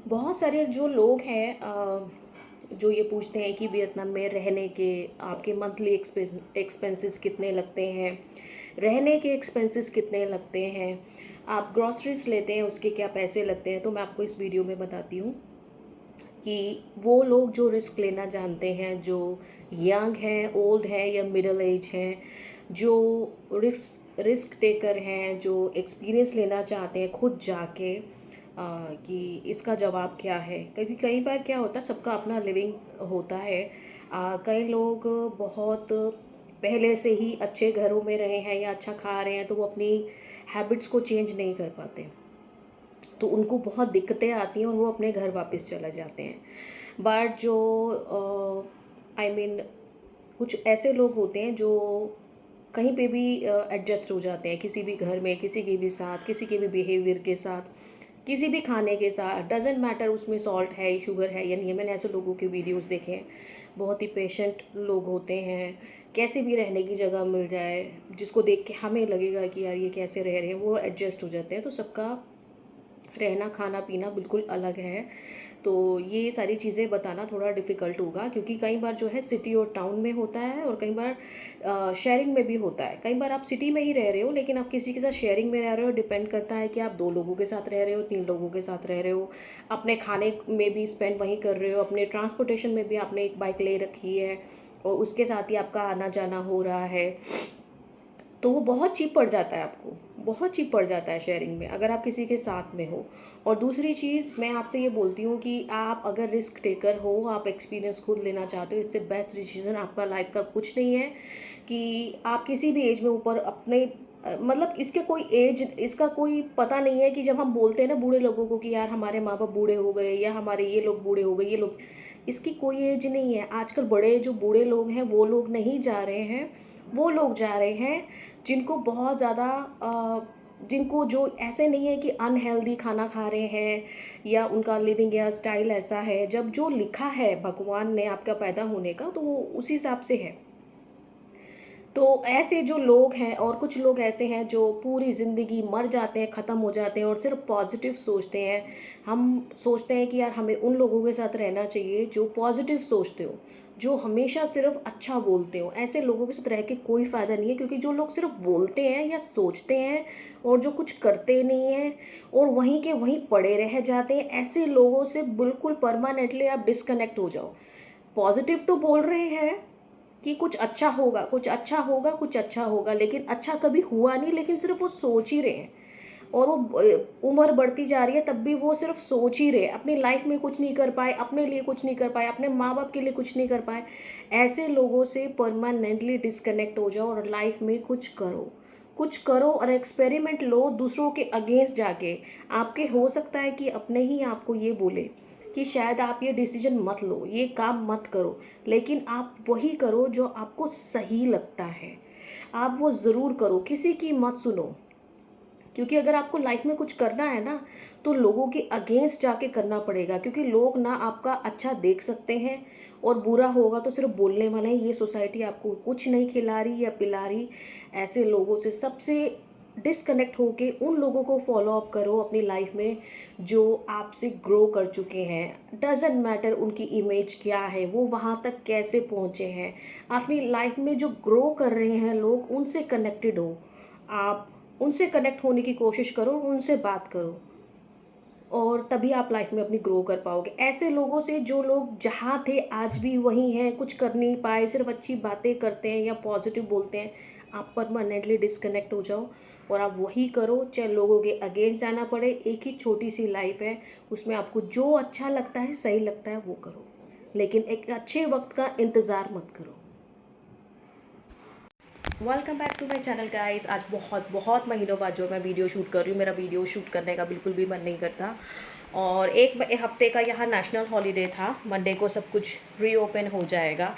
बहुत सारे जो लोग हैं जो ये पूछते हैं कि वियतनाम में रहने के आपके मंथली एक्सपेंसेस कितने लगते हैं, रहने के एक्सपेंसेस कितने लगते हैं, आप ग्रॉसरीज लेते हैं उसके क्या पैसे लगते हैं। तो मैं आपको इस वीडियो में बताती हूँ कि वो लोग जो रिस्क लेना जानते हैं, जो यंग हैं, ओल्ड हैं या मिडिल एज हैं, जो रिस्क टेकर हैं, जो एक्सपीरियंस लेना चाहते हैं खुद जाके कि इसका जवाब क्या है। क्योंकि कई बार क्या होता है, सबका अपना लिविंग होता है। कई लोग बहुत पहले से ही अच्छे घरों में रहे हैं या अच्छा खा रहे हैं, तो वो अपनी हैबिट्स को चेंज नहीं कर पाते, तो उनको बहुत दिक्कतें आती हैं और वो अपने घर वापस चले जाते हैं। बट जो आई मीन कुछ ऐसे लोग होते हैं जो कहीं पे भी एडजस्ट हो जाते हैं, किसी भी घर में, किसी के भी साथ, किसी के भी बिहेवियर के साथ, किसी भी खाने के साथ, डजेंट मैटर उसमें सॉल्ट है, शुगर है या नहीं है। मैंने ऐसे लोगों के वीडियोस देखे हैं, बहुत ही पेशेंट लोग होते हैं। कैसे भी रहने की जगह मिल जाए, जिसको देख के हमें लगेगा कि यार ये कैसे रह रहे हैं, वो एडजस्ट हो जाते हैं। तो सबका रहना खाना पीना बिल्कुल अलग है। तो ये सारी चीज़ें बताना थोड़ा डिफ़िकल्ट होगा, क्योंकि कई बार जो है सिटी और टाउन में होता है और कई बार शेयरिंग में भी होता है। कई बार आप सिटी में ही रह रहे हो लेकिन आप किसी के साथ शेयरिंग में रह रहे हो। डिपेंड करता है कि आप 2 लोगों के साथ रह रहे हो, 3 लोगों के साथ रह रहे हो। अपने खाने में भी स्पेंड वहीं कर रहे हो, अपने ट्रांसपोर्टेशन में भी आपने एक बाइक ले रखी है और उसके साथ ही आपका आना जाना हो रहा है। तो वो बहुत चीप पड़ जाता है आपको, बहुत चीप पड़ जाता है शेयरिंग में अगर आप किसी के साथ में हो। और दूसरी चीज़ मैं आपसे ये बोलती हूँ कि आप अगर रिस्क टेकर हो, आप एक्सपीरियंस खुद लेना चाहते हो, इससे बेस्ट डिसीजन आपका लाइफ का कुछ नहीं है कि आप किसी भी एज में ऊपर अपने मतलब इसके कोई एज, इसका कोई पता नहीं है कि जब हम बोलते हैं ना बूढ़े लोगों को कि यार हमारे माँ बाप बूढ़े हो गए या हमारे ये लोग बूढ़े हो गए, ये लोग, इसकी कोई एज नहीं है। आजकल बड़े जो बूढ़े लोग हैं वो लोग नहीं जा रहे हैं, वो लोग जा रहे हैं जिनको बहुत ज़्यादा जिनको जो ऐसे नहीं है कि अनहेल्दी खाना खा रहे हैं या उनका लिविंग या स्टाइल ऐसा है। जब जो लिखा है भगवान ने आपका पैदा होने का, तो वो उसी हिसाब से है। तो ऐसे जो लोग हैं, और कुछ लोग ऐसे हैं जो पूरी ज़िंदगी मर जाते हैं, ख़त्म हो जाते हैं और सिर्फ पॉजिटिव सोचते हैं। हम सोचते हैं कि यार हमें उन लोगों के साथ रहना चाहिए जो पॉजिटिव सोचते हो, जो हमेशा सिर्फ अच्छा बोलते हो। ऐसे लोगों के साथ रह के कोई फ़ायदा नहीं है, क्योंकि जो लोग सिर्फ बोलते हैं या सोचते हैं और जो कुछ करते नहीं हैं और वहीं के वहीं पड़े रह जाते हैं, ऐसे लोगों से बिल्कुल परमानेंटली आप डिस्कनेक्ट हो जाओ। पॉजिटिव तो बोल रहे हैं कि कुछ अच्छा होगा, कुछ अच्छा होगा, कुछ अच्छा होगा, लेकिन अच्छा कभी हुआ नहीं, लेकिन सिर्फ वो सोच ही रहे हैं। और वो उम्र बढ़ती जा रही है तब भी वो सिर्फ सोच ही रहे, अपनी लाइफ में कुछ नहीं कर पाए, अपने लिए कुछ नहीं कर पाए, अपने माँ बाप के लिए कुछ नहीं कर पाए। ऐसे लोगों से परमानेंटली डिस्कनेक्ट हो जाओ और लाइफ में कुछ करो, कुछ करो और एक्सपेरिमेंट लो दूसरों के अगेंस्ट जाके। आपके हो सकता है कि अपने ही आपको ये बोले कि शायद आप ये डिसीजन मत लो, ये काम मत करो, लेकिन आप वही करो जो आपको सही लगता है। आप वो ज़रूर करो, किसी की मत सुनो। क्योंकि अगर आपको लाइफ में कुछ करना है ना, तो लोगों के अगेंस्ट जाके करना पड़ेगा, क्योंकि लोग ना आपका अच्छा देख सकते हैं और बुरा होगा तो सिर्फ बोलने वाले हैं। ये सोसाइटी आपको कुछ नहीं खिला रही या पिला रही। ऐसे लोगों से सबसे डिस्कनेक्ट होके उन लोगों को फॉलो अप करो अपनी लाइफ में जो आपसे ग्रो कर चुके हैं। डजेंट मैटर उनकी इमेज क्या है, वो वहाँ तक कैसे पहुँचे हैं। अपनी लाइफ में जो ग्रो कर रहे हैं लोग, उनसे कनेक्टेड हो आप, उनसे कनेक्ट होने की कोशिश करो, उनसे बात करो, और तभी आप लाइफ में अपनी ग्रो कर पाओगे। ऐसे लोगों से जो लोग जहाँ थे आज भी वहीं हैं, कुछ कर नहीं पाए, सिर्फ अच्छी बातें करते हैं या पॉजिटिव बोलते हैं, आप परमानेंटली डिस्कनेक्ट हो जाओ और आप वही करो, चाहे लोगों के अगेंस्ट जाना पड़े। एक ही छोटी सी लाइफ है, उसमें आपको जो अच्छा लगता है, सही लगता है, वो करो, लेकिन एक अच्छे वक्त का इंतज़ार मत करो। Welcome back to my channel guys. आज बहुत बहुत महीनों बाद जो मैं वीडियो शूट कर रही हूँ, मेरा वीडियो शूट करने का बिल्कुल भी मन नहीं करता। और एक हफ्ते का यहाँ नेशनल हॉलीडे था, मंडे को सब कुछ रीओपन हो जाएगा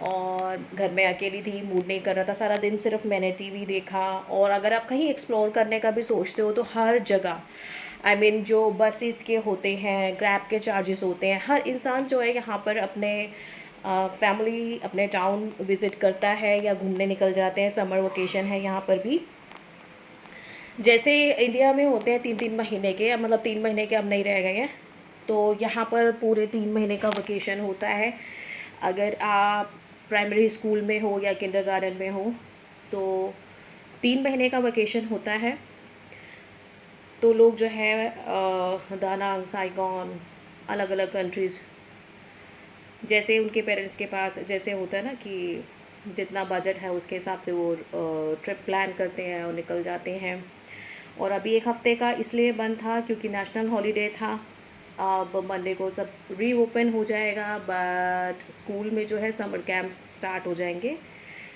और घर में अकेली थी, मूड नहीं कर रहा था। सारा दिन सिर्फ मैंने टीवी देखा। और अगर आप कहीं एक्सप्लोर करने का भी सोचते हो तो हर जगह आई मीन जो बसेस के होते हैं, ग्रैब के चार्जेस होते हैं, हर इंसान जो है यहाँ पर अपने फैमिली अपने टाउन विज़िट करता है या घूमने निकल जाते हैं। समर वेकेशन है यहाँ पर भी, जैसे इंडिया में होते हैं 3-3 महीने के, मतलब 3 महीने के अब नहीं रह गए हैं। तो यहाँ पर पूरे 3 महीने का वेकेशन होता है। अगर आप प्राइमरी स्कूल में हो या किंडरगार्टन में हो तो 3 महीने का वेकेशन होता है। तो लोग जो है दानांग, साइगॉन, अलग अलग कंट्रीज़, जैसे उनके पेरेंट्स के पास जैसे होता है ना कि जितना बजट है उसके हिसाब से वो ट्रिप प्लान करते हैं और निकल जाते हैं। और अभी 1 हफ्ते का इसलिए बंद था क्योंकि नेशनल हॉलीडे था। अब मंडे को सब रीओपन हो जाएगा, बट स्कूल में जो है समर कैंप्स स्टार्ट हो जाएंगे।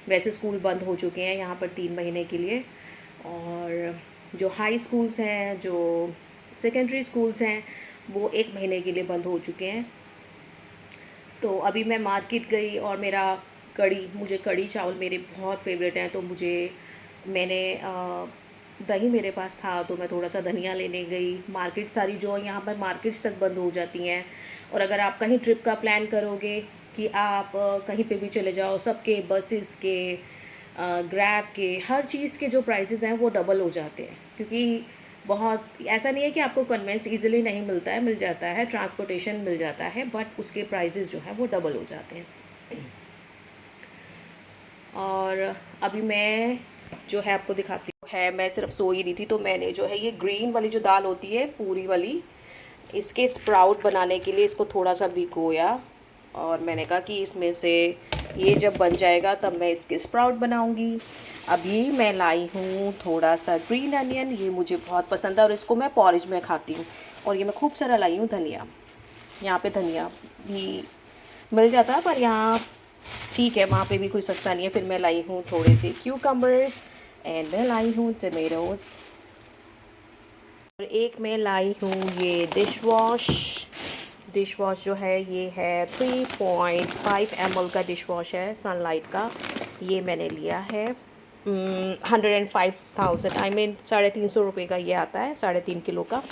वैसे स्कूल बंद हो चुके हैं यहाँ पर 3 महीने के लिए। और जो हाई स्कूल्स हैं, जो सेकेंडरी स्कूल्स हैं, वो 1 महीने के लिए बंद हो चुके हैं। तो अभी मैं मार्केट गई और मुझे कढ़ी चावल मेरे बहुत फेवरेट हैं। तो मैंने दही मेरे पास था तो मैं थोड़ा सा धनिया लेने गई। मार्केट सारी जो यहाँ पर मार्केट्स तक बंद हो जाती हैं। और अगर आप कहीं ट्रिप का प्लान करोगे कि आप कहीं पे भी चले जाओ, सबके बसेस के, ग्रैब के, हर चीज़ के जो प्राइसेस हैं वो डबल हो जाते हैं। क्योंकि बहुत ऐसा नहीं है कि आपको कन्वेंस इजीली नहीं मिलता है, मिल जाता है, ट्रांसपोर्टेशन मिल जाता है, बट उसके प्राइसेस जो हैं वो डबल हो जाते हैं। और अभी मैं जो है आपको दिखाती हूँ। मैं सिर्फ सो ही रही थी तो मैंने जो है ये ग्रीन वाली जो दाल होती है पूरी वाली, इसके स्प्राउट बनाने के लिए इसको थोड़ा सा भिगोया। और मैंने कहा कि इसमें से ये जब बन जाएगा तब मैं इसके स्प्राउट बनाऊंगी। अभी मैं लाई हूँ थोड़ा सा ग्रीन अनियन, ये मुझे बहुत पसंद है और इसको मैं पॉरेज में खाती हूँ। और ये मैं खूब सारा लाई हूँ धनिया। यहाँ पे धनिया भी मिल जाता है पर यहाँ ठीक है, वहाँ पे भी कोई सस्ता नहीं है। फिर मैं लाई हूँ थोड़े से क्यूकम्बर्स एंड मैं लाई हूँ टमेटोज़। और एक मैं लाई हूँ ये डिश वॉश जो है ये है 3.5 ml का डिश वॉश है सनलाइट का। ये मैंने लिया है 105,000 350 रुपये का ये आता है, 3.5 किलो का।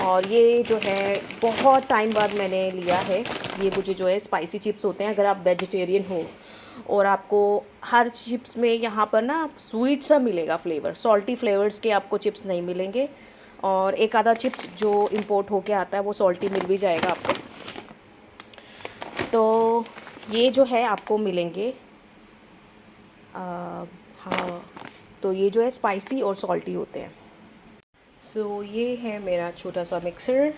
और ये जो है बहुत टाइम बाद मैंने लिया है। ये मुझे जो है स्पाइसी चिप्स होते हैं, अगर आप वेजिटेरियन हो और आपको हर चिप्स में यहाँ पर ना स्वीट सा मिलेगा फ्लेवर, सॉल्टी फ्लेवर्स के आपको चिप्स नहीं मिलेंगे। और एक आधा चिप्स जो इंपोर्ट होके आता है वो सॉल्टी मिल भी जाएगा आपको। तो ये जो है आपको मिलेंगे हाँ, तो ये जो है स्पाइसी और सॉल्टी होते हैं। सो ये है मेरा छोटा सा मिक्सर।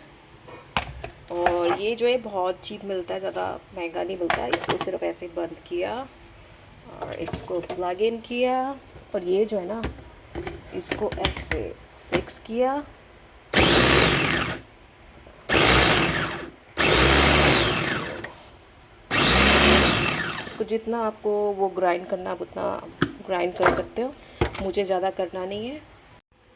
और ये जो है बहुत चीप मिलता है, ज़्यादा महंगा नहीं मिलता है। इसको सिर्फ ऐसे बंद किया और इसको प्लग इन किया और ये जो है ना इसको ऐसे फिक्स किया। इसको जितना आपको वो ग्राइंड करना आप उतना ग्राइंड कर सकते हो, मुझे ज़्यादा करना नहीं है।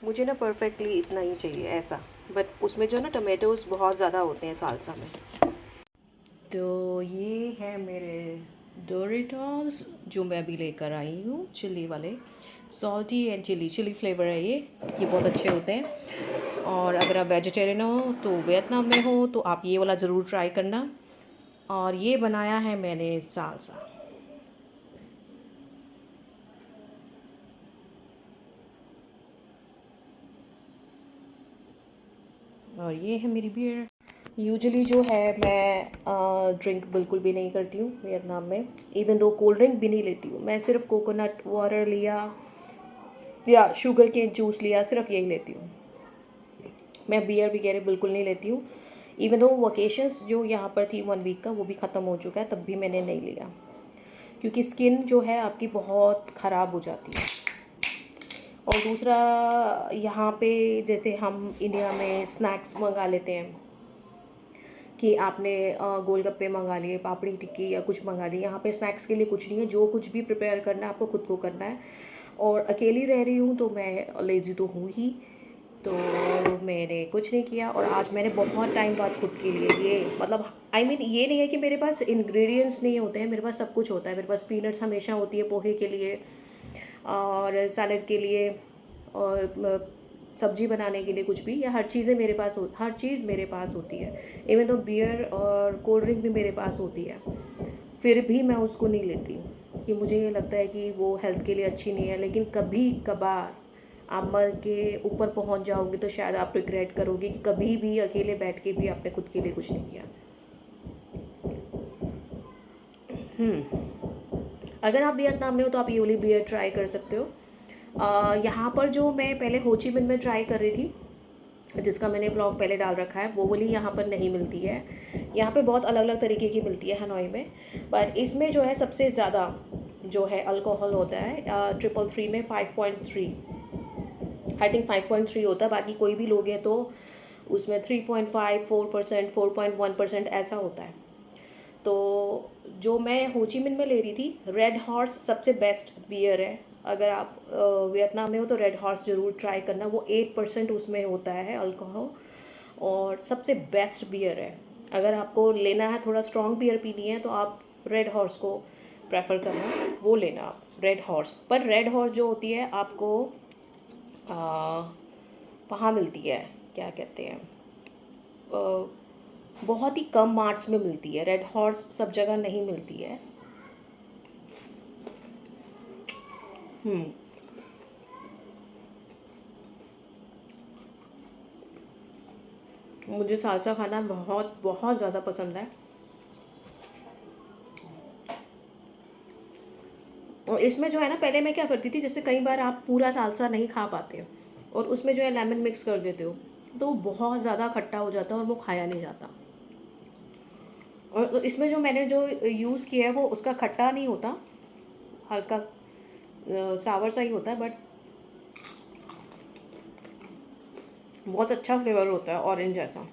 मुझे ना परफेक्टली इतना ही चाहिए ऐसा, बट उसमें जो ना टमेटोज़ बहुत ज़्यादा होते हैं सालसा में। तो ये है मेरे डोरिटोस जो मैं अभी लेकर आई हूँ, चिली वाले, सॉल्टी एंड चिली फ्लेवर है ये बहुत अच्छे होते हैं। और अगर आप वेजिटेरियन हो तो वियतनाम में हो तो आप ये वाला ज़रूर ट्राई करना। और ये बनाया है मैंने सालसा। और ये है मेरी बियर। यूजुअली जो है मैं ड्रिंक बिल्कुल भी नहीं करती हूँ वियतनाम में, इवन दो कोल्ड ड्रिंक भी नहीं लेती हूँ। मैं सिर्फ कोकोनट वाटर लिया या शुगर केन जूस लिया, सिर्फ यही लेती हूँ। मैं बियर वगैरह बिल्कुल नहीं लेती हूँ। इवन दो वोकेशंस जो यहाँ पर थी 1 वीक का वो भी ख़त्म हो चुका है, तब भी मैंने नहीं लिया क्योंकि स्किन जो है आपकी बहुत ख़राब हो जाती है। और दूसरा यहाँ पे जैसे हम इंडिया में स्नैक्स मंगा लेते हैं कि आपने गोलगप्पे मंगा लिए, पापड़ी टिक्की या कुछ मंगा ली, यहाँ पे स्नैक्स के लिए कुछ नहीं है। जो कुछ भी प्रिपेयर करना है आपको खुद को करना है। और अकेली रह रही हूँ तो मैं लेज़ी तो हूँ ही, तो मैंने कुछ नहीं किया। और आज मैंने बहुत टाइम बाद खुद के लिए ये मतलब ये नहीं है कि मेरे पास इंग्रेडिएंट्स नहीं होते हैं, मेरे पास सब कुछ होता है। मेरे पास पीनट्स हमेशा होती है पोहे के लिए और सैलड के लिए और सब्जी बनाने के लिए कुछ भी, या हर चीज़ मेरे पास होती है। इवन तो बियर और कोल्ड ड्रिंक भी मेरे पास होती है, फिर भी मैं उसको नहीं लेती कि मुझे ये लगता है कि वो हेल्थ के लिए अच्छी नहीं है। लेकिन कभी कभार आप मर के ऊपर पहुंच जाओगे तो शायद आप रिग्रेट करोगे कि कभी भी अकेले बैठ के भी आपने खुद के लिए कुछ नहीं किया। अगर आप वियतनाम में हो तो आप ये वाली बियर ट्राई कर सकते हो। यहाँ पर जो मैं पहले हो ची मिन में ट्राई कर रही थी, जिसका मैंने ब्लॉग पहले डाल रखा है, वो वाली यहाँ पर नहीं मिलती है। यहाँ पे बहुत अलग अलग तरीके की मिलती है हनोई में, पर इसमें जो है सबसे ज़्यादा जो है अल्कोहल होता है 333 में 5.3, आई थिंक 5.3 होता है। बाकी कोई भी लोगे तो उसमें 3.5, 4%, 4.1% ऐसा होता है। तो जो मैं हो ची मिन में ले रही थी, रेड हॉर्स सबसे बेस्ट बियर है। अगर आप वियतनाम में हो तो रेड हॉर्स ज़रूर ट्राई करना। वो 8% उसमें होता है अल्कोहल, और सबसे बेस्ट बियर है। अगर आपको लेना है, थोड़ा स्ट्रॉन्ग बियर पीनी है, तो आप रेड हॉर्स को प्रेफर करना, वो लेना आप रेड हॉर्स। पर रेड हॉर्स जो होती है आपको वहाँ मिलती है, क्या कहते हैं, बहुत ही कम मार्ट्स में मिलती है। रेड हॉर्स सब जगह नहीं मिलती है। मुझे सालसा खाना बहुत बहुत ज़्यादा पसंद है। और इसमें जो है ना, पहले मैं क्या करती थी, जैसे कई बार आप पूरा सालसा नहीं खा पाते हो और उसमें जो है लेमन मिक्स कर देते हो, तो वो बहुत ज़्यादा खट्टा हो जाता है और वो खाया नहीं जाता। और इसमें जो मैंने जो यूज़ किया है वो उसका खट्टा नहीं होता, हल्का सावर सा ही होता है, बट बहुत अच्छा फ्लेवर होता है, ऑरेंज जैसा।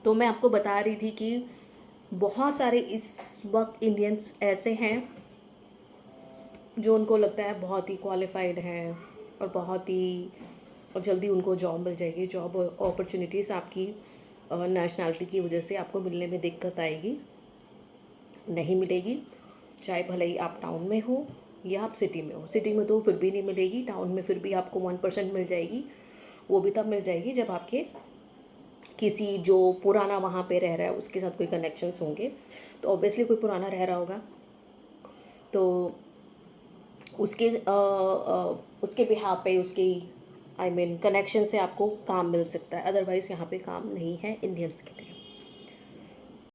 तो मैं आपको बता रही थी कि बहुत सारे इस वक्त इंडियंस ऐसे हैं जो उनको लगता है बहुत ही क्वालिफाइड हैं और बहुत ही और जल्दी उनको जॉब मिल जाएगी। जॉब अपॉर्चुनिटीज़ आपकी नेशनैलिटी की वजह से आपको मिलने में दिक्कत आएगी, नहीं मिलेगी। चाहे भले ही आप टाउन में हो या आप सिटी में हो। सिटी में तो फिर भी नहीं मिलेगी, टाउन में फिर भी आपको 1% मिल जाएगी। वो भी तब मिल जाएगी जब आपके किसी जो पुराना वहाँ पे रह रहा है उसके साथ कोई कनेक्शंस होंगे। तो ऑब्वियसली कोई पुराना रह रहा होगा, तो उसके बिहाफ पे, उसकी आई मीन कनेक्शन से आपको काम मिल सकता है। अदरवाइज़ यहाँ पे काम नहीं है इंडियंस के लिए।